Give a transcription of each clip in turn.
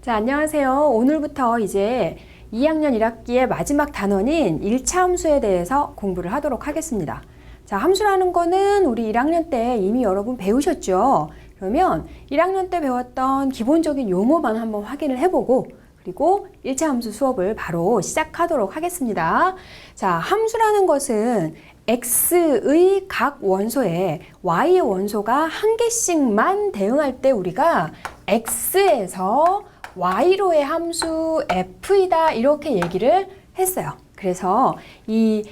자, 안녕하세요. 오늘부터 이제 2학년 1학기의 마지막 단원인 1차 함수에 대해서 공부를 하도록 하겠습니다. 자, 함수라는 거는 우리 1학년 때 이미 여러분 배우셨죠? 그러면 1학년 때 배웠던 기본적인 용어만 한번 확인을 해보고 그리고 1차 함수 수업을 바로 시작하도록 하겠습니다. 자, 함수라는 것은 x의 각 원소에 y의 원소가 한 개씩만 대응할 때 우리가 x에서 y로의 함수 f이다 이렇게 얘기를 했어요. 그래서 이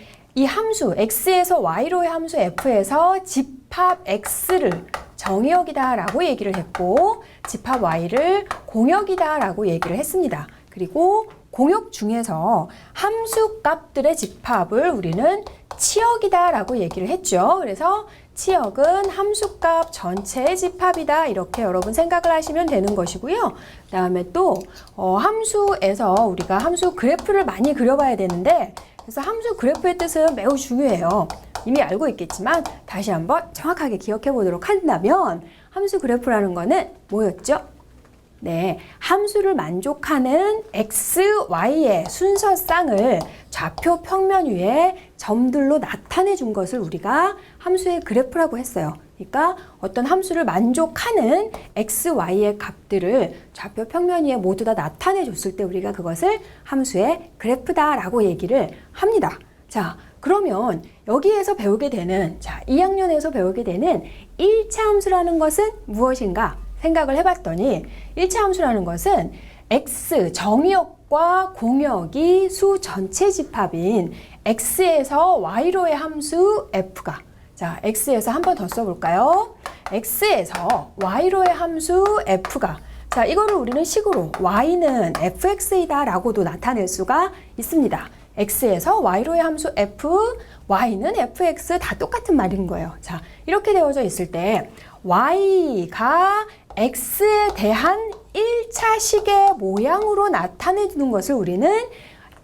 함수 x에서 y로의 함수 f에서 집합 x를 정의역이다 라고 얘기를 했고 집합 y를 공역이다 라고 얘기를 했습니다. 그리고 공역 중에서 함수 값들의 집합을 우리는 치역이다 라고 얘기를 했죠. 그래서 치역은 함수값 전체의 집합이다 이렇게 여러분 생각을 하시면 되는 것이고요. 그 다음에 또 함수에서 우리가 함수 그래프를 많이 그려봐야 되는데 그래서 함수 그래프의 뜻은 매우 중요해요. 이미 알고 있겠지만 다시 한번 정확하게 기억해 보도록 한다면 함수 그래프라는 거는 뭐였죠? 네, 함수를 만족하는 x, y의 순서쌍을 좌표 평면 위에 점들로 나타내 준 것을 우리가 함수의 그래프라고 했어요. 그러니까 어떤 함수를 만족하는 x, y의 값들을 좌표 평면 위에 모두 다 나타내 줬을 때 우리가 그것을 함수의 그래프다라고 얘기를 합니다. 자, 그러면 여기에서 배우게 되는 2학년에서 배우게 되는 1차 함수라는 것은 무엇인가 생각을 해봤더니 1차 함수라는 것은 x 정의역과 공역이 수 전체 집합인 x에서 y로의 함수 f가 자, x에서 한 번 더 써볼까요? x에서 y로의 함수 f가 자, 이거를 우리는 식으로 y는 fx이다 라고도 나타낼 수가 있습니다. x에서 y로의 함수 f, y는 fx 다 똑같은 말인 거예요. 자, 이렇게 되어져 있을 때 y가 x에 대한 1차식의 모양으로 나타내주는 것을 우리는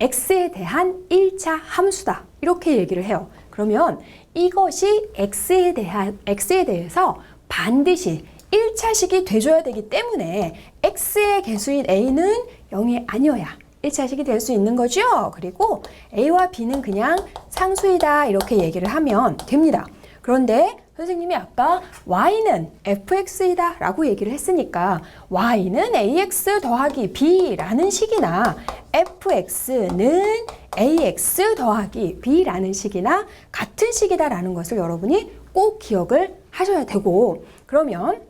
x에 대한 1차 함수다 이렇게 얘기를 해요. 그러면 이것이 x에 대해서 반드시 1차식이 돼줘야 되기 때문에 x의 개수인 a는 0이 아니어야 1차식이 될 수 있는 거죠. 그리고 a와 b는 그냥 상수이다 이렇게 얘기를 하면 됩니다. 그런데 선생님이 아까 y는 fx이다 라고 얘기를 했으니까 y는 ax 더하기 b라는 식이나 fx는 ax 더하기 b라는 식이나 같은 식이다 라는 것을 여러분이 꼭 기억을 하셔야 되고 그러면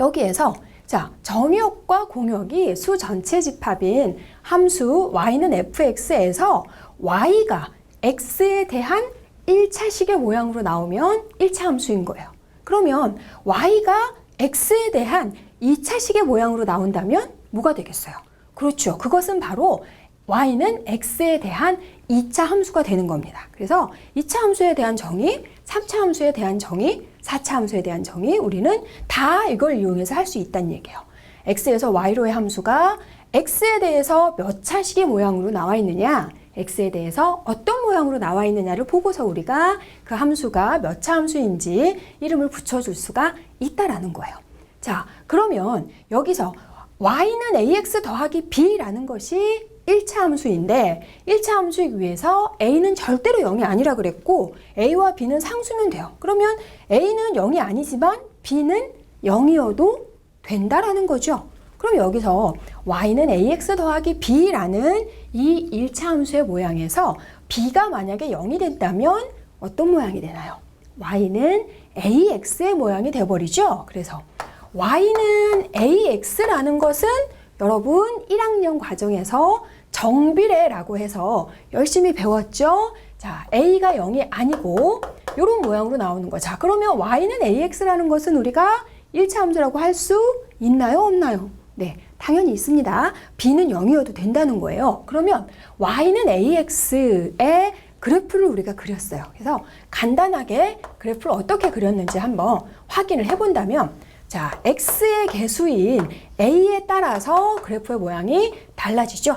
여기에서 자, 정역과 공역이 수 전체 집합인 함수 y는 fx에서 y가 x에 대한 1차식의 모양으로 나오면 1차 함수인 거예요. 그러면 y가 x에 대한 2차식의 모양으로 나온다면 뭐가 되겠어요? 그렇죠. 그것은 바로 y는 x에 대한 2차 함수가 되는 겁니다. 그래서 2차 함수에 대한 정의, 3차 함수에 대한 정의, 4차 함수에 대한 정의 우리는 다 이걸 이용해서 할 수 있다는 얘기예요. x에서 y로의 함수가 x에 대해서 몇 차식의 모양으로 나와 있느냐 x에 대해서 어떤 모양으로 나와 있느냐를 보고서 우리가 그 함수가 몇 차 함수인지 이름을 붙여줄 수가 있다라는 거예요. 자, 그러면 여기서 y는 ax 더하기 b라는 것이 1차 함수인데 1차 함수이기 위해서 a는 절대로 0이 아니라 그랬고 a와 b는 상수면 돼요. 그러면 a는 0이 아니지만 b는 0이어도 된다라는 거죠. 그럼 여기서 y는 ax 더하기 b라는 이 1차 함수의 모양에서 b가 만약에 0이 된다면 어떤 모양이 되나요? y는 ax의 모양이 돼버리죠. 그래서 y는 ax라는 것은 여러분 1학년 과정에서 정비례라고 해서 열심히 배웠죠. 자, a가 0이 아니고 이런 모양으로 나오는 거. 자, 그러면 y는 ax라는 것은 우리가 1차 함수라고 할 수 있나요? 없나요? 네, 당연히 있습니다. b는 0이어도 된다는 거예요. 그러면 y는 ax의 그래프를 우리가 그렸어요. 그래서 간단하게 그래프를 어떻게 그렸는지 한번 확인을 해본다면 자, x의 개수인 a에 따라서 그래프의 모양이 달라지죠.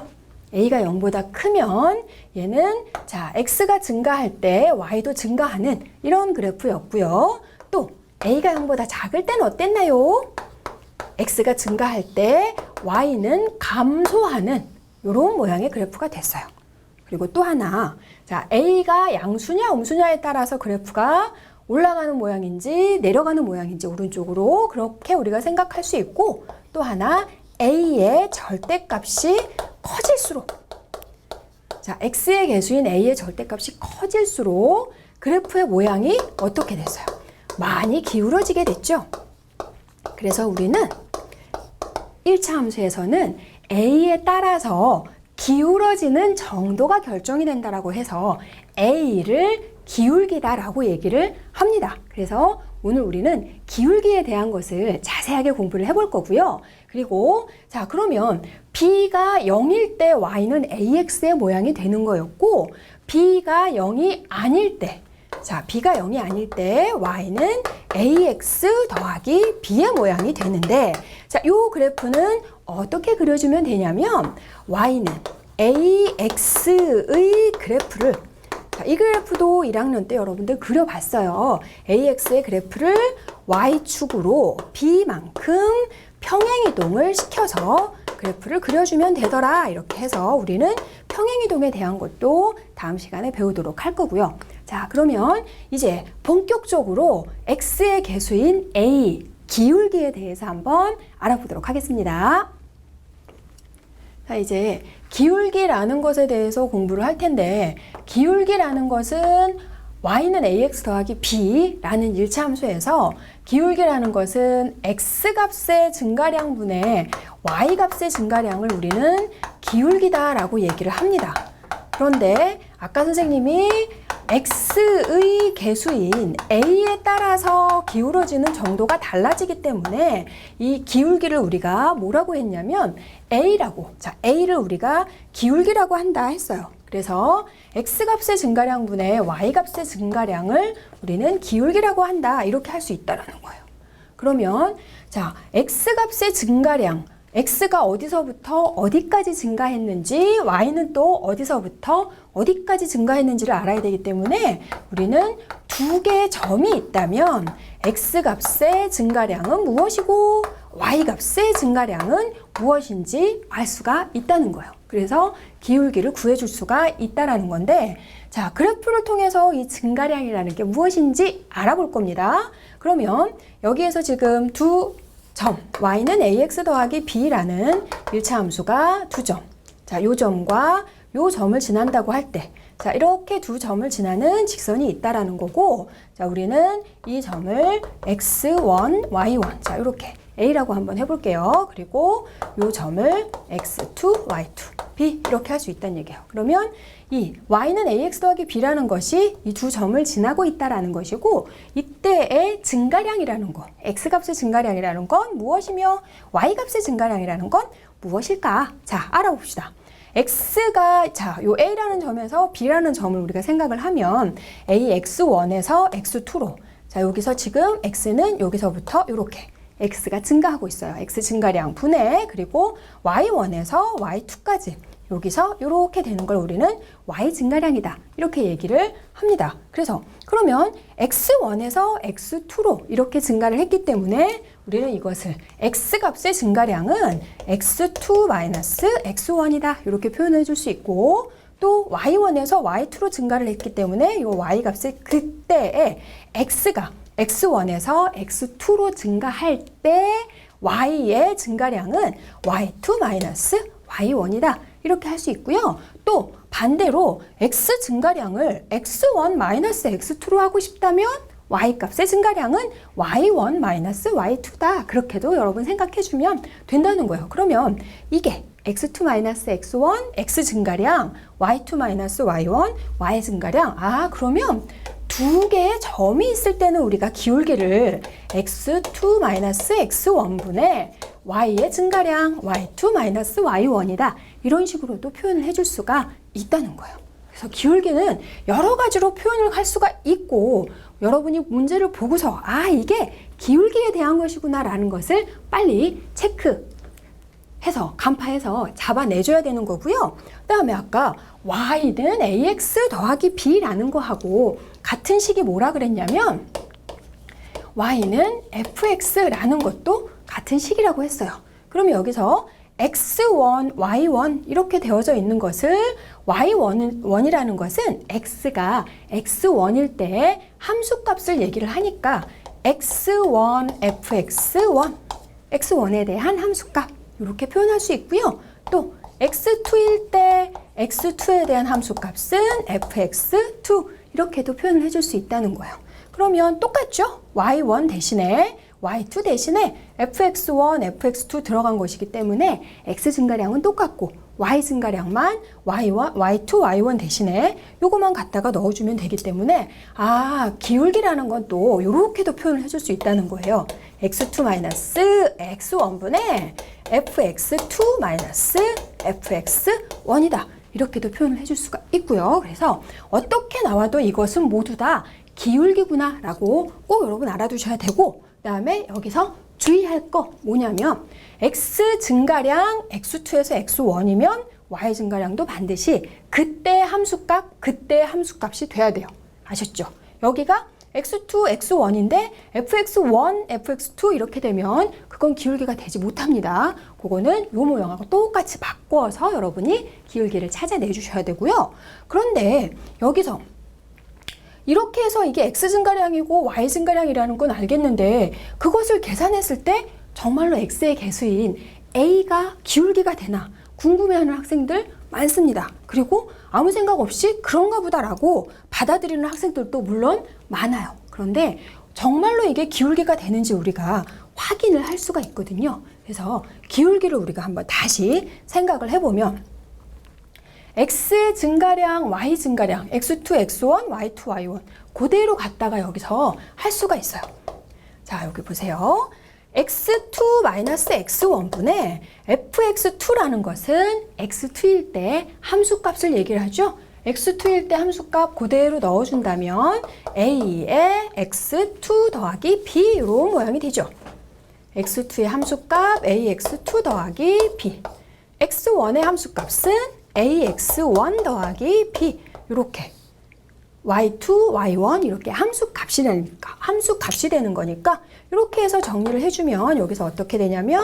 a가 0보다 크면 얘는 자, x가 증가할 때 y도 증가하는 이런 그래프였고요. 또 a가 0보다 작을 때는 어땠나요? x가 증가할 때 y는 감소하는 이런 모양의 그래프가 됐어요. 그리고 또 하나, 자, a가 양수냐 음수냐에 따라서 그래프가 올라가는 모양인지 내려가는 모양인지 오른쪽으로 그렇게 우리가 생각할 수 있고, 또 하나 a의 절대값이 커질수록, 자, x의 개수인 a의 절대값이 커질수록 그래프의 모양이 어떻게 됐어요? 많이 기울어지게 됐죠. 그래서 우리는 1차 함수에서는 a에 따라서 기울어지는 정도가 결정이 된다라고 해서 a를 기울기다라고 얘기를 합니다. 그래서 오늘 우리는 기울기에 대한 것을 자세하게 공부를 해볼 거고요. 그리고 자, 그러면 b가 0일 때 y는 ax의 모양이 되는 거였고, b가 0이 아닐 때, 자, b가 0이 아닐 때 y는 ax 더하기 b의 모양이 되는데, 자, 요 그래프는 어떻게 그려주면 되냐면 y는 ax의 그래프를, 자, 이 그래프도 1학년 때 여러분들 그려봤어요. ax의 그래프를 y축으로 b만큼 평행이동을 시켜서 그래프를 그려주면 되더라. 이렇게 해서 우리는 평행이동에 대한 것도 다음 시간에 배우도록 할 거고요. 자, 그러면 이제 본격적으로 x의 개수인 a, 기울기에 대해서 한번 알아보도록 하겠습니다. 자, 이제 기울기라는 것에 대해서 공부를 할 텐데, 기울기라는 것은 y는 ax 더하기 b라는 1차 함수에서 기울기라는 것은 x값의 증가량분의 y값의 증가량을 우리는 기울기다라고 얘기를 합니다. 그런데 아까 선생님이 x의 개수인 a에 따라서 기울어지는 정도가 달라지기 때문에 이 기울기를 우리가 뭐라고 했냐면 a라고, 자, a를 우리가 기울기라고 한다 했어요. 그래서 x값의 증가량분의 y값의 증가량을 우리는 기울기라고 한다, 이렇게 할 수 있다라는 거예요. 그러면 자, x값의 증가량, x가 어디서부터 어디까지 증가했는지, y는 또 어디서부터 어디까지 증가했는지를 알아야 되기 때문에 우리는 두 개의 점이 있다면 x값의 증가량은 무엇이고 y값의 증가량은 무엇인지 알 수가 있다는 거예요. 그래서 기울기를 구해줄 수가 있다라는 건데, 자, 그래프를 통해서 이 증가량이라는 게 무엇인지 알아볼 겁니다. 그러면 여기에서 지금 두 점, y는 ax 더하기 b라는 1차 함수가 두 점. 자, 요 점과 요 점을 지난다고 할 때, 자, 이렇게 두 점을 지나는 직선이 있다라는 거고, 자, 우리는 이 점을 x1, y1, 자, 이렇게 a라고 한번 해볼게요. 그리고 요 점을 x2, y2, b 이렇게 할 수 있다는 얘기예요. 그러면 이 y는 ax 더하기 b라는 것이 이 두 점을 지나고 있다라는 것이고, 이때의 증가량이라는 것, x값의 증가량이라는 건 무엇이며 y값의 증가량이라는 건 무엇일까? 자, 알아봅시다. x가, 자, 요 a라는 점에서 b라는 점을 우리가 생각을 하면 ax1에서 x2로, 자, 여기서 지금 x는 여기서부터 이렇게 x가 증가하고 있어요. x 증가량 분해, 그리고 y1에서 y2까지 여기서 이렇게 되는 걸 우리는 y 증가량이다, 이렇게 얘기를 합니다. 그래서 그러면 x1에서 x2로 이렇게 증가를 했기 때문에 우리는 이것을 x값의 증가량은 x2 x1이다, 이렇게 표현해 줄 수 있고, 또 y1에서 y2로 증가를 했기 때문에 이 y값의 그때의 x가 x1에서 x2로 증가할 때 y의 증가량은 y2 y1이다, 이렇게 할 수 있고요. 또 반대로 x 증가량을 x1 x2로 하고 싶다면 y값의 증가량은 y1 y2다, 그렇게도 여러분 생각해 주면 된다는 거예요. 그러면 이게 x2 x1 x 증가량, y2 y1 y 증가량, 아, 그러면 두 개의 점이 있을 때는 우리가 기울기를 x2 x1분의 y의 증가량 y2 y1이다, 이런 식으로도 표현을 해줄 수가 있다는 거예요. 그래서 기울기는 여러 가지로 표현을 할 수가 있고, 여러분이 문제를 보고서 아, 이게 기울기에 대한 것이구나 라는 것을 빨리 체크해서 간파해서 잡아내줘야 되는 거고요. 그 다음에 아까 y는 ax 더하기 b라는 거하고 같은 식이 뭐라 그랬냐면 y는 fx라는 것도 같은 식이라고 했어요. 그럼 여기서 x1, y1 이렇게 되어져 있는 것을 y1이라는 것은 x가 x1일 때 함수값을 얘기를 하니까 x1 fx1 x1에 대한 함수값 이렇게 표현할 수 있고요. 또 x2일 때 x2에 대한 함수값은 fx2 이렇게도 표현을 해줄 수 있다는 거예요. 그러면 똑같죠? y1 대신에 y2 대신에 fx1, fx2 들어간 것이기 때문에 x 증가량은 똑같고 y 증가량만 y1, y2, y1 대신에 요거만 갖다가 넣어주면 되기 때문에 기울기라는 건 또 요렇게도 표현을 해줄 수 있다는 거예요. x2 x1분의 fx2 fx1이다. 이렇게도 표현을 해줄 수가 있고요. 그래서 어떻게 나와도 이것은 모두 다 기울기구나 라고 꼭 여러분 알아두셔야 되고, 그 다음에 여기서 주의할 거 뭐냐면 x 증가량 x2에서 x1이면 y 증가량도 반드시 그때 함수값이 돼야 돼요. 아셨죠? 여기가 x2, x1인데 fx1, fx2 이렇게 되면 그건 기울기가 되지 못합니다. 그거는 요 모양하고 똑같이 바꿔서 여러분이 기울기를 찾아내 주셔야 되고요. 그런데 여기서 이렇게 해서 이게 x 증가량이고 y 증가량이라는 건 알겠는데 그것을 계산했을 때 정말로 x의 개수인 a가 기울기가 되나 궁금해하는 학생들 많습니다. 그리고 아무 생각 없이 그런가 보다라고 받아들이는 학생들도 물론 많아요. 그런데 정말로 이게 기울기가 되는지 우리가 확인을 할 수가 있거든요. 그래서 기울기를 우리가 한번 다시 생각을 해보면 x 증가량, y 증가량, x2, x1, y2, y1 그대로 갖다가 여기서 할 수가 있어요. 자, 여기 보세요. x2 x1분의 fx2라는 것은 x2일 때 함수값을 얘기를 하죠. x2일 때 함수값 그대로 넣어준다면 a의 x2 더하기 b 이런 모양이 되죠. x2의 함수값 ax2 더하기 b, x1의 함수값은 ax1 더하기 b 이렇게 y2, y1 이렇게 함수값이 되는 거니까 이렇게 해서 정리를 해주면 여기서 어떻게 되냐면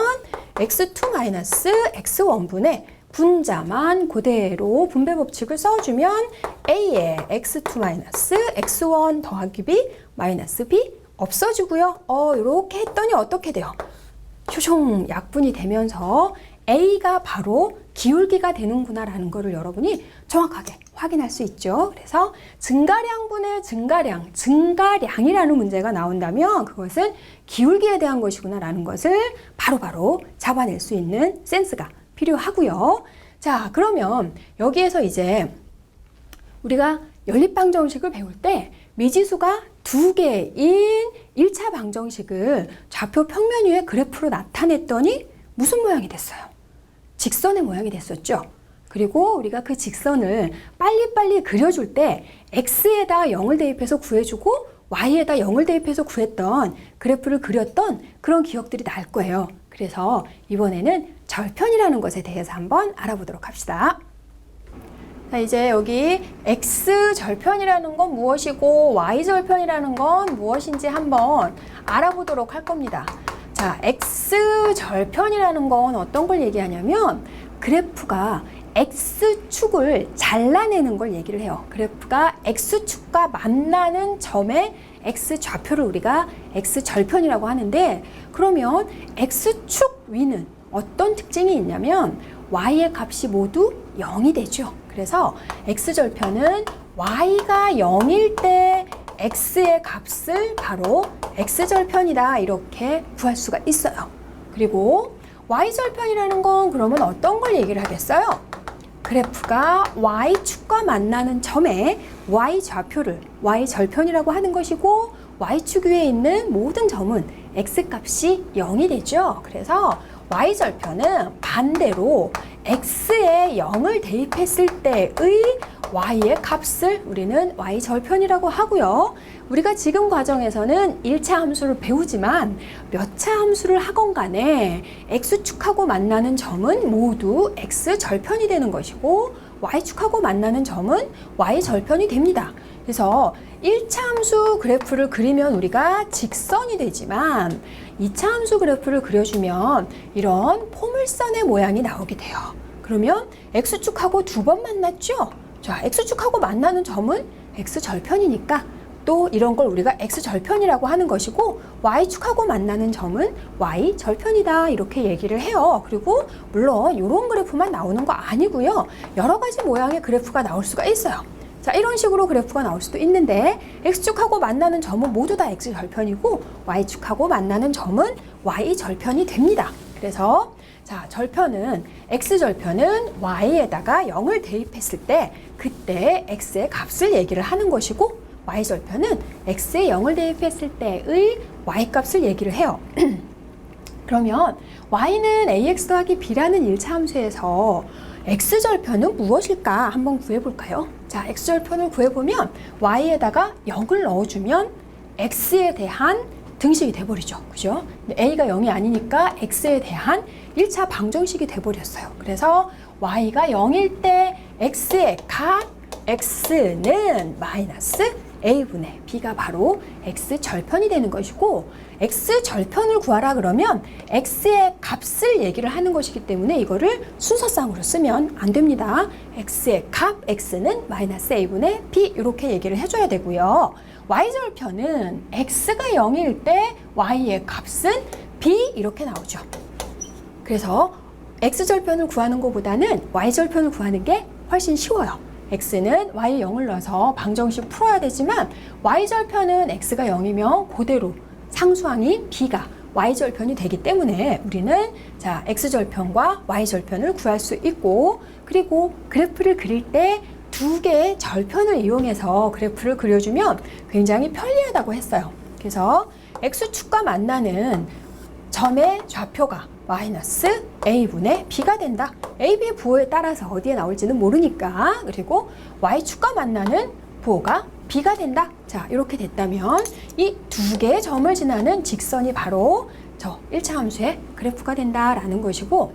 x2 x1분의 분자만 그대로 분배 법칙을 써주면 a의 x2 x1 더하기 b 마이너스 b 없어지고요. 이렇게 했더니 어떻게 돼요? 쇼숑 약분이 되면서 a가 바로 기울기가 되는구나라는 것을 여러분이 정확하게 확인할 수 있죠. 그래서 증가량분의 증가량이라는 문제가 나온다면 그것은 기울기에 대한 것이구나라는 것을 바로바로 잡아낼 수 있는 센스가 필요하고요. 자, 그러면 여기에서 이제 우리가 연립방정식을 배울 때 미지수가 두 개인 1차 방정식을 좌표 평면 위에 그래프로 나타냈더니 무슨 모양이 됐어요? 직선의 모양이 됐었죠. 그리고 우리가 그 직선을 빨리빨리 그려줄 때 x에다 0을 대입해서 구해주고 y에다 0을 대입해서 구했던 그래프를 그렸던 그런 기억들이 날 거예요. 그래서 이번에는 절편이라는 것에 대해서 한번 알아보도록 합시다. 자, 이제 여기 x절편이라는 건 무엇이고 y절편이라는 건 무엇인지 한번 알아보도록 할 겁니다. 자, x절편이라는 건 어떤 걸 얘기하냐면 그래프가 x축을 잘라내는 걸 얘기를 해요. 그래프가 x축과 만나는 점의 x좌표를 우리가 x절편이라고 하는데, 그러면 x축 위는 어떤 특징이 있냐면 y의 값이 모두 0이 되죠. 그래서 x절편은 y가 0일 때 x의 값을 바로 x절편이다 이렇게 구할 수가 있어요. 그리고 y절편이라는 건 그러면 어떤 걸 얘기를 하겠어요? 그래프가 y축과 만나는 점에 y좌표를 y절편이라고 하는 것이고 y축 위에 있는 모든 점은 x값이 0이 되죠. 그래서 y절편은 반대로 x에 0을 대입했을 때의 y의 값을 우리는 y절편이라고 하고요. 우리가 지금 과정에서는 1차 함수를 배우지만 몇 차 함수를 하건 간에 x축하고 만나는 점은 모두 x절편이 되는 것이고 y축하고 만나는 점은 y절편이 됩니다. 그래서 1차 함수 그래프를 그리면 우리가 직선이 되지만 2차 함수 그래프를 그려주면 이런 포물선의 모양이 나오게 돼요. 그러면 X축하고 두 번 만났죠? 자, X축하고 만나는 점은 X절편이니까 또 이런 걸 우리가 X절편이라고 하는 것이고 Y축하고 만나는 점은 Y절편이다 이렇게 얘기를 해요. 그리고 물론 이런 그래프만 나오는 거 아니고요. 여러 가지 모양의 그래프가 나올 수가 있어요. 자, 이런 식으로 그래프가 나올 수도 있는데 X축하고 만나는 점은 모두 다 X절편이고 Y축하고 만나는 점은 Y절편이 됩니다. 그래서 자, 절편은 X절편은 Y에다가 0을 대입했을 때 그때 X의 값을 얘기를 하는 것이고 Y절편은 X에 0을 대입했을 때의 Y값을 얘기를 해요. 그러면 Y는 AX 더하기 B라는 1차 함수에서 X절편은 무엇일까 한번 구해볼까요? 자, X절편을 구해보면 Y에다가 0을 넣어주면 X에 대한 등식이 돼버리죠. 그죠? A가 0이 아니니까 X에 대한 1차 방정식이 돼버렸어요. 그래서 Y가 0일 때 X의 값 X는 마이너스 A분의 B가 바로 X절편이 되는 것이고 X절편을 구하라 그러면 X의 값을 얘기를 하는 것이기 때문에 이거를 순서상으로 쓰면 안 됩니다. X의 값 X는 마이너스 A분의 B 이렇게 얘기를 해줘야 되고요. Y절편은 X가 0일 때 Y의 값은 B 이렇게 나오죠. 그래서 X절편을 구하는 것보다는 Y절편을 구하는 게 훨씬 쉬워요. X는 Y 0을 넣어서 방정식 풀어야 되지만 Y절편은 X가 0이면 그대로 상수항인 B가 Y절편이 되기 때문에 우리는 자, X절편과 Y절편을 구할 수 있고 그리고 그래프를 그릴 때 두 개의 절편을 이용해서 그래프를 그려주면 굉장히 편리하다고 했어요. 그래서 X축과 만나는 점의 좌표가 마이너스 A분의 B가 된다. AB 부호에 따라서 어디에 나올지는 모르니까. 그리고 Y축과 만나는 부호가 B가 된다. 자, 이렇게 됐다면 이 두 개의 점을 지나는 직선이 바로 저 1차 함수의 그래프가 된다라는 것이고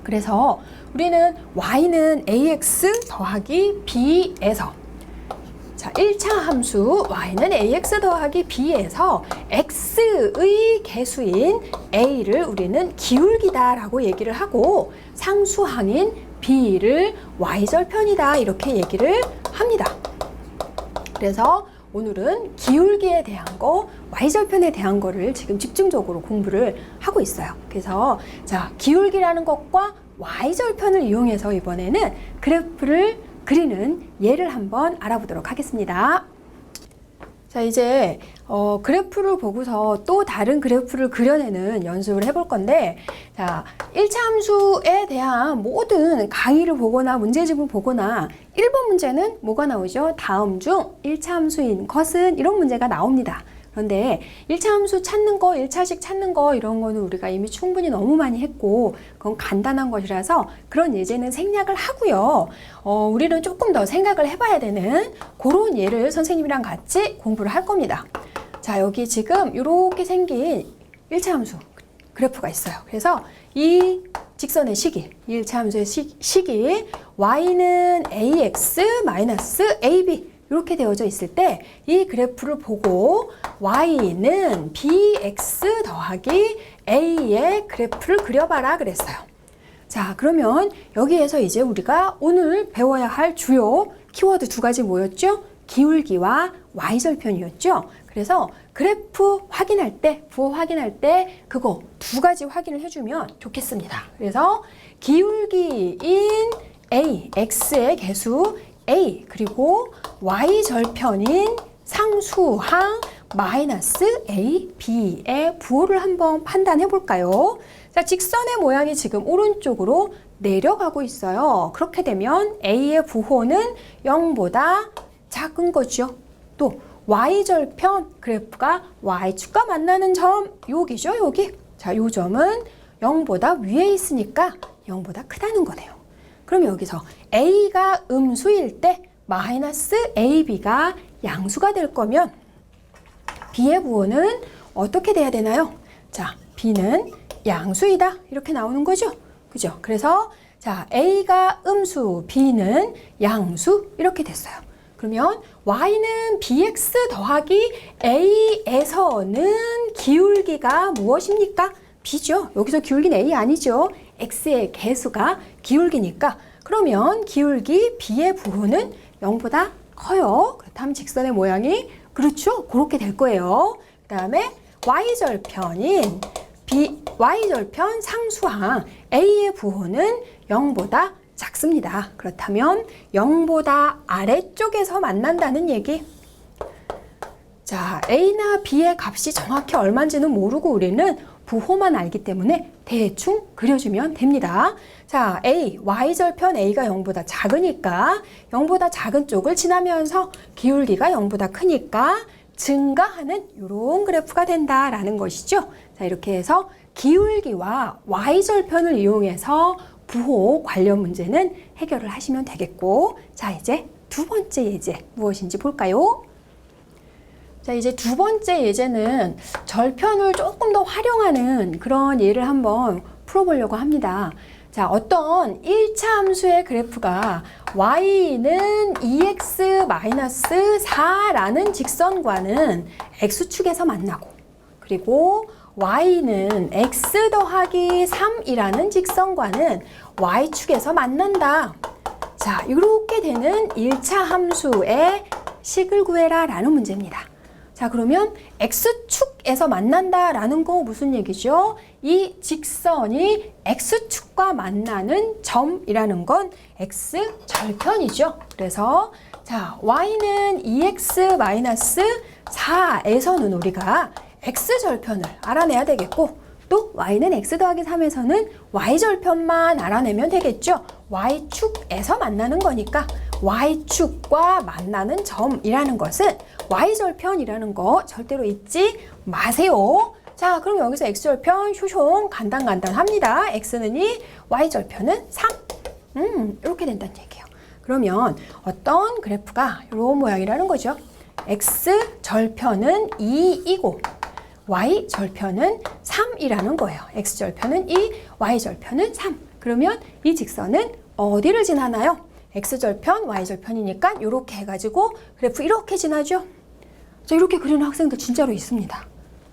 그래서 우리는 Y는 AX 더하기 B에서 자, 1차 함수 Y는 AX 더하기 B에서 X의 개수인 A를 우리는 기울기다라고 얘기를 하고 상수항인 B를 Y절편이다 이렇게 얘기를 합니다. 그래서 오늘은 기울기에 대한 거, Y절편에 대한 거를 지금 집중적으로 공부를 하고 있어요. 그래서 자, 기울기라는 것과 Y절편을 이용해서 이번에는 그래프를 그리는 예를 한번 알아보도록 하겠습니다. 자, 이제 그래프를 보고서 또 다른 그래프를 그려내는 연습을 해볼 건데 자, 1차 함수에 대한 모든 강의를 보거나 문제집을 보거나 1번 문제는 뭐가 나오죠? 다음 중 1차 함수인 것은 이런 문제가 나옵니다. 그런데 1차 함수 찾는 거, 1차식 찾는 거 이런 거는 우리가 이미 충분히 너무 많이 했고 그건 간단한 것이라서 그런 예제는 생략을 하고요. 우리는 조금 더 생각을 해봐야 되는 그런 예를 선생님이랑 같이 공부를 할 겁니다. 자, 여기 지금 이렇게 생긴 1차 함수 그래프가 있어요. 그래서 이 직선의 식이, 1차 함수의 식이 y는 ax-ab 이렇게 되어져 있을 때 이 그래프를 보고 y는 bx 더하기 a의 그래프를 그려봐라 그랬어요. 자, 그러면 여기에서 이제 우리가 오늘 배워야 할 주요 키워드 두 가지 뭐였죠? 기울기와 y절편이었죠. 그래서 그래프 확인할 때, 부호 확인할 때 그거 두 가지 확인을 해주면 좋겠습니다. 그래서 기울기인 a, x의 개수 a 그리고 y절편인 상수항 마이너스 a, b의 부호를 한번 판단해 볼까요? 자, 직선의 모양이 지금 오른쪽으로 내려가고 있어요. 그렇게 되면 a의 부호는 0보다 작은 거죠. 또 y절편 그래프가 y축과 만나는 점 여기죠, 여기. 자, 요 점은 0보다 위에 있으니까 0보다 크다는 거네요. 그럼 여기서 a가 음수일 때 마이너스 ab가 양수가 될 거면 b의 부호는 어떻게 돼야 되나요? 자, b는 양수이다 이렇게 나오는 거죠. 그죠? 그래서 자, a가 음수, b는 양수 이렇게 됐어요. 그러면 y는 bx 더하기 a에서는 기울기가 무엇입니까? b죠. 여기서 기울기는 a 아니죠. x의 개수가 기울기니까 그러면 기울기 b의 부호는 0보다 커요. 그렇다면 직선의 모양이 그렇죠. 그렇게 될 거예요. 그 다음에 y절편인 y절편 상수항 a의 부호는 0보다 작습니다. 그렇다면 0보다 아래쪽에서 만난다는 얘기. 자, a나 b의 값이 정확히 얼마인지는 모르고 우리는 부호만 알기 때문에 대충 그려주면 됩니다. 자, y절편 a가 0보다 작으니까 0보다 작은 쪽을 지나면서 기울기가 0보다 크니까 증가하는 이런 그래프가 된다라는 것이죠. 자, 이렇게 해서 기울기와 y절편을 이용해서 부호 관련 문제는 해결을 하시면 되겠고, 자, 이제 두 번째 예제 무엇인지 볼까요? 자, 이제 두 번째 예제는 절편을 조금 더 활용하는 그런 예를 한번 풀어보려고 합니다. 자, 어떤 1차 함수의 그래프가 y는 2x-4라는 직선과는 x축에서 만나고, 그리고 y는 x 더하기 3이라는 직선과는 y축에서 만난다. 자, 이렇게 되는 1차 함수의 식을 구해라 라는 문제입니다. 자, 그러면 x축에서 만난다라는 거 무슨 얘기죠? 이 직선이 x축과 만나는 점이라는 건 x절편이죠. 그래서 자, y는 2x-4에서는 우리가 x절편을 알아내야 되겠고, 또 y는 x 더하기 3에서는 y절편만 알아내면 되겠죠. y축에서 만나는 거니까 y축과 만나는 점이라는 것은 y절편이라는 거 절대로 잊지 마세요. 자, 그럼 여기서 x절편 효숑 간단합니다. x는 2, y절편은 3. 이렇게 된다는 얘기예요. 그러면 어떤 그래프가 이런 모양이라는 거죠. x절편은 2이고 y절편은 3이라는 거예요. x절편은 2, y절편은 3. 그러면 이 직선은 어디를 지나나요? x절편, y절편이니까 이렇게 해가지고 그래프 이렇게 지나죠. 자, 이렇게 그리는 학생들 진짜로 있습니다.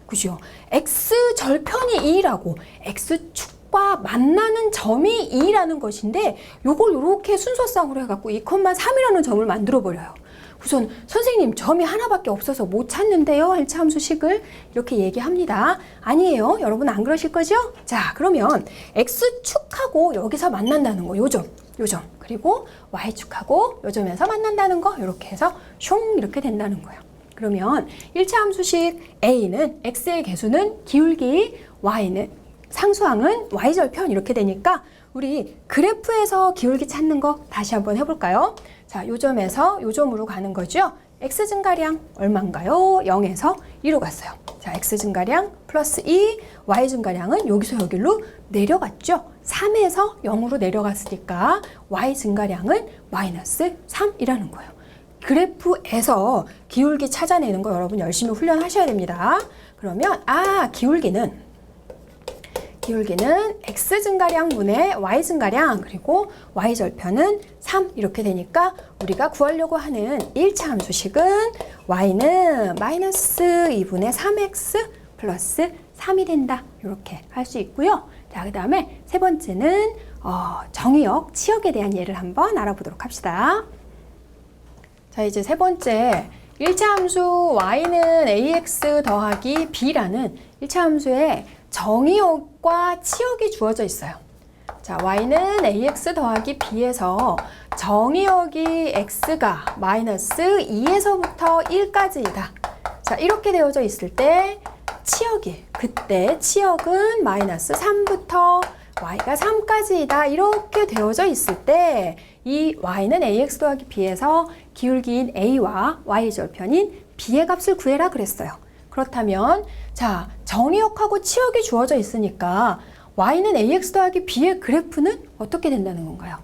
그죠? x절편이 2라고 x축과 만나는 점이 2라는 것인데 요걸 이렇게 순서상으로 해갖고 2,3이라는 점을 만들어버려요. 우선 선생님 점이 하나밖에 없어서 못 찾는데요. 1차 함수식을 이렇게 얘기합니다. 아니에요. 여러분 안 그러실 거죠? 자, 그러면 x축하고 여기서 만난다는 거 요점. 그리고 y축하고 요점에서 만난다는 거 이렇게 해서 숑 이렇게 된다는 거예요. 그러면 1차 함수식 a는 x의 개수는 기울기, y는 상수항은 y절편 이렇게 되니까 우리 그래프에서 기울기 찾는 거 다시 한번 해볼까요? 자, 요점에서 요점으로 가는 거죠. x 증가량 얼마인가요? 0에서 2로 갔어요. 자, x 증가량 플러스 2, y 증가량은 여기서 여기로 내려갔죠. 3에서 0으로 내려갔으니까 y 증가량은 마이너스 3이라는 거예요. 그래프에서 기울기 찾아내는 거 여러분 열심히 훈련하셔야 됩니다. 그러면 기울기는 x 증가량분의 y 증가량 그리고 y절편은 3 이렇게 되니까 우리가 구하려고 하는 1차 함수식은 y는 마이너스 2분의 3x 플러스 3이 된다. 이렇게 할 수 있고요. 자, 그 다음에 세 번째는 정의역, 치역에 대한 예를 한번 알아보도록 합시다. 자, 이제 세 번째 1차 함수 y는 ax 더하기 b라는 1차 함수에 정의역과 치역이 주어져 있어요. 자, y는 ax 더하기 b에서 정의역이 x가 마이너스 2에서부터 1까지이다. 자, 이렇게 되어져 있을 때 그때 치역은 마이너스 3부터 y가 3까지이다. 이렇게 되어져 있을 때 이 y는 ax 더하기 b에서 기울기인 a와 y절편인 b의 값을 구해라 그랬어요. 그렇다면 자, 정의역하고 치역이 주어져 있으니까 y는 ax 더하기 b의 그래프는 어떻게 된다는 건가요?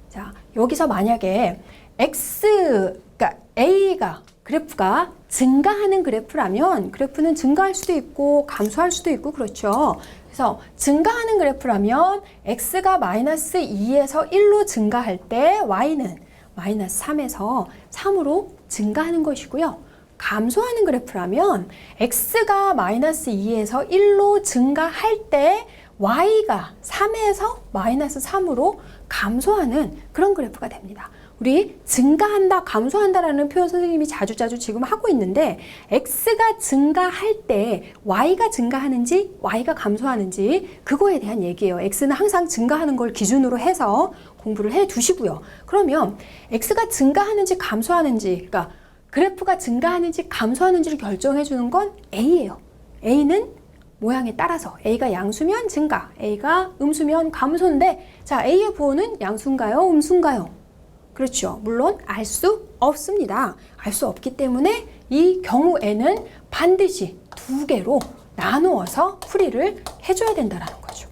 자, 여기서 만약에 그러니까 a가 그래프가 증가하는 그래프라면 그래프는 증가할 수도 있고 감소할 수도 있고 그렇죠. 그래서 증가하는 그래프라면 x가 마이너스 2에서 1로 증가할 때 y는 마이너스 3에서 3으로 증가하는 것이고요. 감소하는 그래프라면 x가 마이너스 2에서 1로 증가할 때 y가 3에서 마이너스 3으로 감소하는 그런 그래프가 됩니다. 우리 증가한다, 감소한다라는 표현 선생님이 자주자주 지금 하고 있는데 x가 증가할 때 y가 증가하는지 y가 감소하는지 그거에 대한 얘기예요. x는 항상 증가하는 걸 기준으로 해서 공부를 해 두시고요. 그러면 x가 증가하는지 감소하는지, 그러니까 그래프가 증가하는지 감소하는지를 결정해 주는 건 a예요. a는 모양에 따라서 a가 양수면 증가, a가 음수면 감소인데, 자, a의 부호는 양수인가요? 음수인가요? 그렇죠. 물론 알 수 없습니다. 알 수 없기 때문에 이 경우에는 반드시 두 개로 나누어서 풀이를 해줘야 된다는 거죠.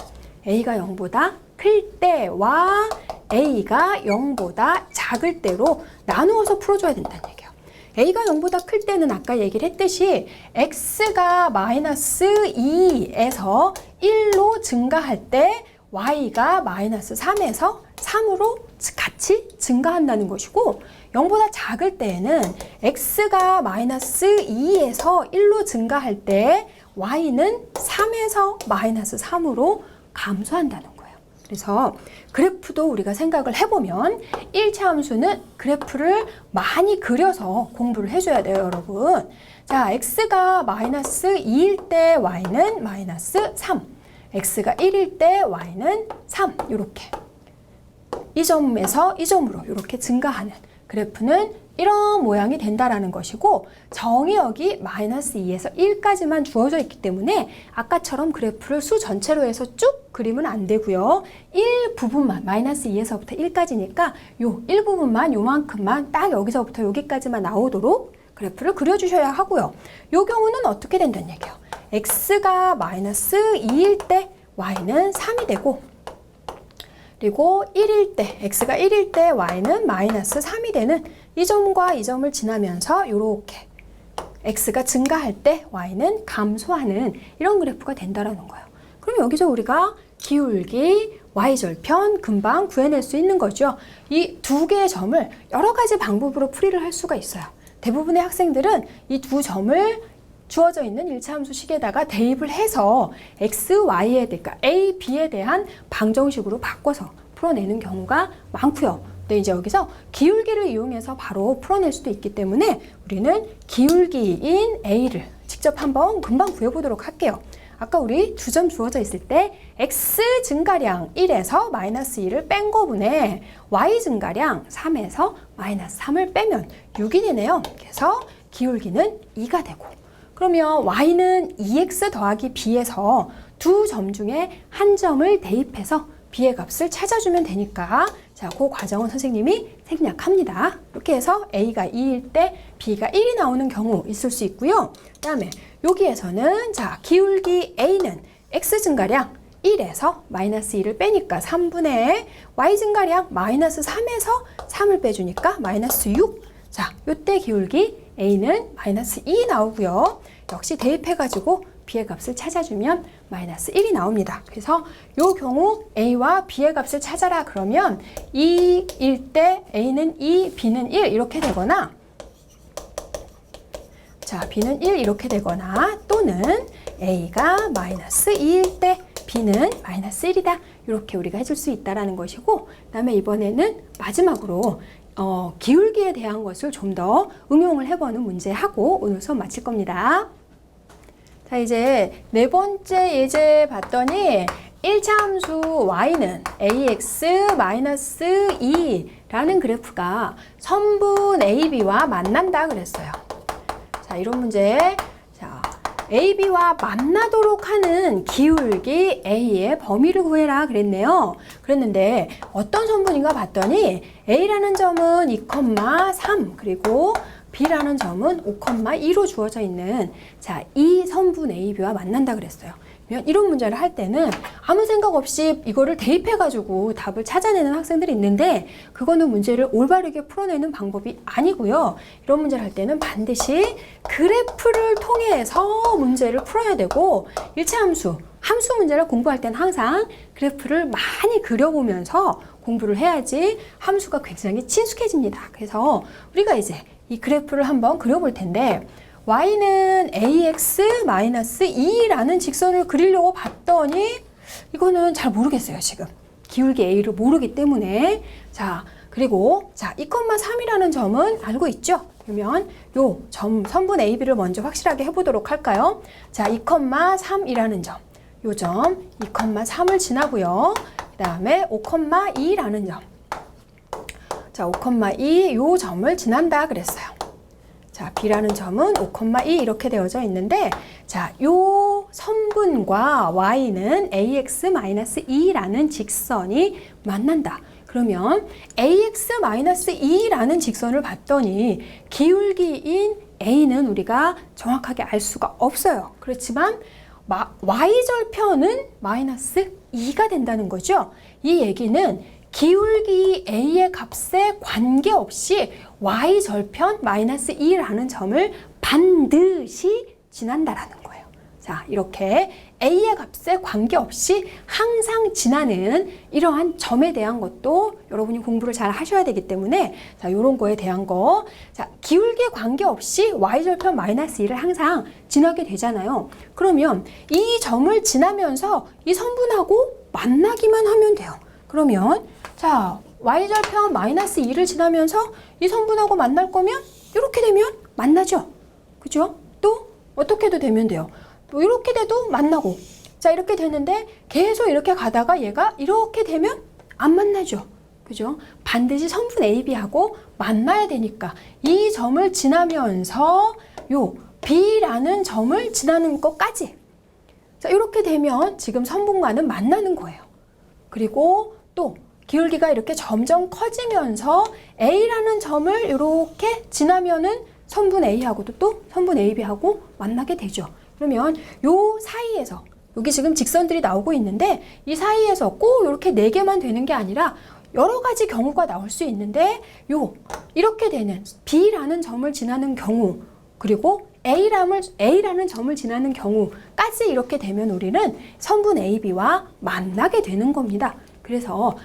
a가 0보다 클 때와 a가 0보다 작을 때로 나누어서 풀어줘야 된다는 얘기예요. a가 0보다 클 때는 아까 얘기를 했듯이 x가 마이너스 2에서 1로 증가할 때 y가 마이너스 3에서 3으로 같이 증가한다는 것이고, 0보다 작을 때에는 x가 마이너스 2에서 1로 증가할 때 y는 3에서 마이너스 3으로 감소한다는 거예요. 그래서 그래프도 우리가 생각을 해보면 1차 함수는 그래프를 많이 그려서 공부를 해줘야 돼요, 여러분. 자, x가 마이너스 2일 때 y는 마이너스 3, x가 1일 때 y는 3, 이렇게 이 점에서 이 점으로 이렇게 증가하는 그래프는 이런 모양이 된다라는 것이고, 정의역이 마이너스 2에서 1까지만 주어져 있기 때문에 아까처럼 그래프를 수 전체로 해서 쭉 그리면 안 되고요. 1부분만, 마이너스 2에서부터 1까지니까 요 1부분만 요만큼만 딱 여기서부터 여기까지만 나오도록 그래프를 그려주셔야 하고요. 요 경우는 어떻게 된다는 얘기예요. x가 마이너스 2일 때 y는 3이 되고, 그리고 1일 때, x가 1일 때 y는 마이너스 3이 되는 이 점과 이 점을 지나면서 이렇게 x가 증가할 때 y는 감소하는 이런 그래프가 된다라는 거예요. 그럼 여기서 우리가 기울기, y절편 금방 구해낼 수 있는 거죠. 이 두 개의 점을 여러 가지 방법으로 풀이를 할 수가 있어요. 대부분의 학생들은 이 두 점을 주어져 있는 1차 함수식에다가 대입을 해서 x, y에 대해, 그러니까 a, b에 대한 방정식으로 바꿔서 풀어내는 경우가 많고요. 근데 이제 여기서 기울기를 이용해서 바로 풀어낼 수도 있기 때문에 우리는 기울기인 a를 직접 한번 금방 구해보도록 할게요. 아까 우리 두 점 주어져 있을 때 x 증가량 1에서 마이너스 2를 뺀 거분에 y 증가량 3에서 마이너스 3을 빼면 6이 되네요. 그래서 기울기는 2가 되고, 그러면 y는 2x 더하기 b에서 두 점 중에 한 점을 대입해서 b의 값을 찾아주면 되니까, 자, 그 과정은 선생님이 생략합니다. 이렇게 해서 a가 2일 때 b가 1이 나오는 경우 있을 수 있고요. 그 다음에 여기에서는 자, 기울기 a는 x 증가량 1에서 마이너스 2를 빼니까 3분의 y 증가량 마이너스 3에서 3을 빼주니까 마이너스 6. 자, 요때 기울기 a는 마이너스 2 나오고요. 역시 대입해가지고 b의 값을 찾아주면 마이너스 1이 나옵니다. 그래서 요 경우 a와 b의 값을 찾아라 그러면 2일 때 a는 2, b는 1 이렇게 되거나, 자, b는 1 이렇게 되거나, 또는 a가 마이너스 2일 때 b는 마이너스 1이다. 이렇게 우리가 해줄 수 있다라는 것이고, 그 다음에 이번에는 마지막으로 기울기에 대한 것을 좀 더 응용을 해보는 문제 하고 오늘 수업 마칠 겁니다. 자, 이제 네 번째 예제 봤더니 1차 함수 y는 ax-2라는 그래프가 선분 ab와 만난다 그랬어요. 자, 이런 문제. 자, AB와 만나도록 하는 기울기 A의 범위를 구해라 그랬네요. 그랬는데 어떤 선분인가 봤더니 A라는 점은 2,3 그리고 B라는 점은 5,2로 주어져 있는, 자, 이 선분 AB와 만난다 그랬어요. 이런 문제를 할 때는 아무 생각 없이 이거를 대입해가지고 답을 찾아내는 학생들이 있는데 그거는 문제를 올바르게 풀어내는 방법이 아니고요. 이런 문제를 할 때는 반드시 그래프를 통해서 문제를 풀어야 되고 일차함수, 함수 문제를 공부할 때는 항상 그래프를 많이 그려보면서 공부를 해야지 함수가 굉장히 친숙해집니다. 그래서 우리가 이제 이 그래프를 한번 그려볼 텐데 y는 ax-2라는 직선을 그리려고 봤더니 이거는 잘 모르겠어요. 지금 기울기 a를 모르기 때문에. 자, 그리고 자 2,3이라는 점은 알고 있죠? 그러면 요 점 선분 AB를 먼저 확실하게 해보도록 할까요? 자, 2,3이라는 점, 요 점 2,3을 지나고요. 그 다음에 5,2라는 점, 자 5,2 요 점을 지난다 그랬어요. 자, B라는 점은 5,2 이렇게 되어져 있는데 자, 요 선분과 Y는 AX-2라는 직선이 만난다. 그러면 AX-2라는 직선을 봤더니 기울기인 A는 우리가 정확하게 알 수가 없어요. 그렇지만 Y절편은 마이너스 2가 된다는 거죠. 이 얘기는 기울기 A의 값에 관계없이 Y절편 마이너스 2라는 점을 반드시 지난다라는 거예요. 자, 이렇게 A의 값에 관계없이 항상 지나는 이러한 점에 대한 것도 여러분이 공부를 잘 하셔야 되기 때문에 자, 이런 거에 대한 거. 자, 기울기에 관계없이 Y절편 마이너스 2를 항상 지나게 되잖아요. 그러면 이 점을 지나면서 이 선분하고 만나기만 하면 돼요. 그러면 자, y절편 마이너스 2를 지나면서 이 선분하고 만날 거면 이렇게 되면 만나죠. 그죠? 또 어떻게도 되면 돼요. 또 이렇게 돼도 만나고. 자, 이렇게 되는데 계속 이렇게 가다가 얘가 이렇게 되면 안 만나죠. 그죠? 반드시 선분 AB하고 만나야 되니까 이 점을 지나면서 요 B라는 점을 지나는 것까지. 자, 이렇게 되면 지금 선분과는 만나는 거예요. 그리고 또 기울기가 이렇게 점점 커지면서 A라는 점을 이렇게 지나면은 선분 A하고도 또 선분 AB하고 만나게 되죠. 그러면 요 사이에서 여기 지금 직선들이 나오고 있는데 이 사이에서 꼭 이렇게 4개만 되는 게 아니라 여러 가지 경우가 나올 수 있는데 이렇게 되는 B라는 점을 지나는 경우 그리고 A라는 점을 지나는 경우까지 이렇게 되면 우리는 선분 AB와 만나게 되는 겁니다. 그래서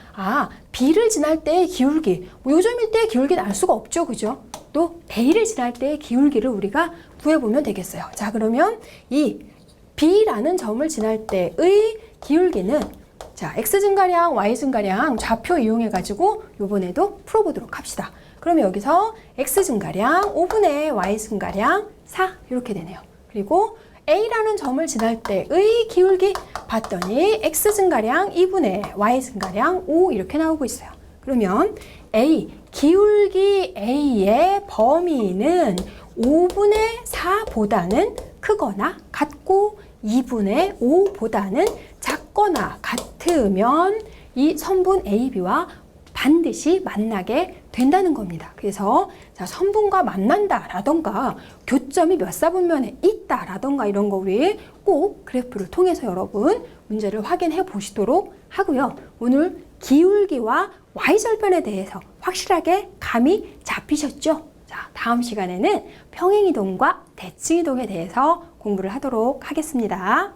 B를 지날 때의 기울기, 요 점일 때의 기울기는 알 수가 없죠. 그죠? 또 A를 지날 때의 기울기를 우리가 구해보면 되겠어요. 자, 그러면 이 B라는 점을 지날 때의 기울기는 자, X 증가량, Y 증가량 좌표 이용해가지고 요번에도 풀어보도록 합시다. 그러면 여기서 X 증가량 5분의 Y 증가량 4 이렇게 되네요. 그리고 A라는 점을 지날 때의 기울기 봤더니 X 증가량 2분의 Y 증가량 5 이렇게 나오고 있어요. 그러면 기울기 A의 범위는 5분의 4보다는 크거나 같고 2분의 5보다는 작거나 같으면 이 선분 AB와 반드시 만나게 된다는 겁니다. 그래서 자, 선분과 만난다라던가 교점이 몇 사분면에 있다라던가 이런 거 우리 꼭 그래프를 통해서 여러분 문제를 확인해 보시도록 하고요. 오늘 기울기와 Y절편에 대해서 확실하게 감이 잡히셨죠? 자, 다음 시간에는 평행이동과 대칭이동에 대해서 공부를 하도록 하겠습니다.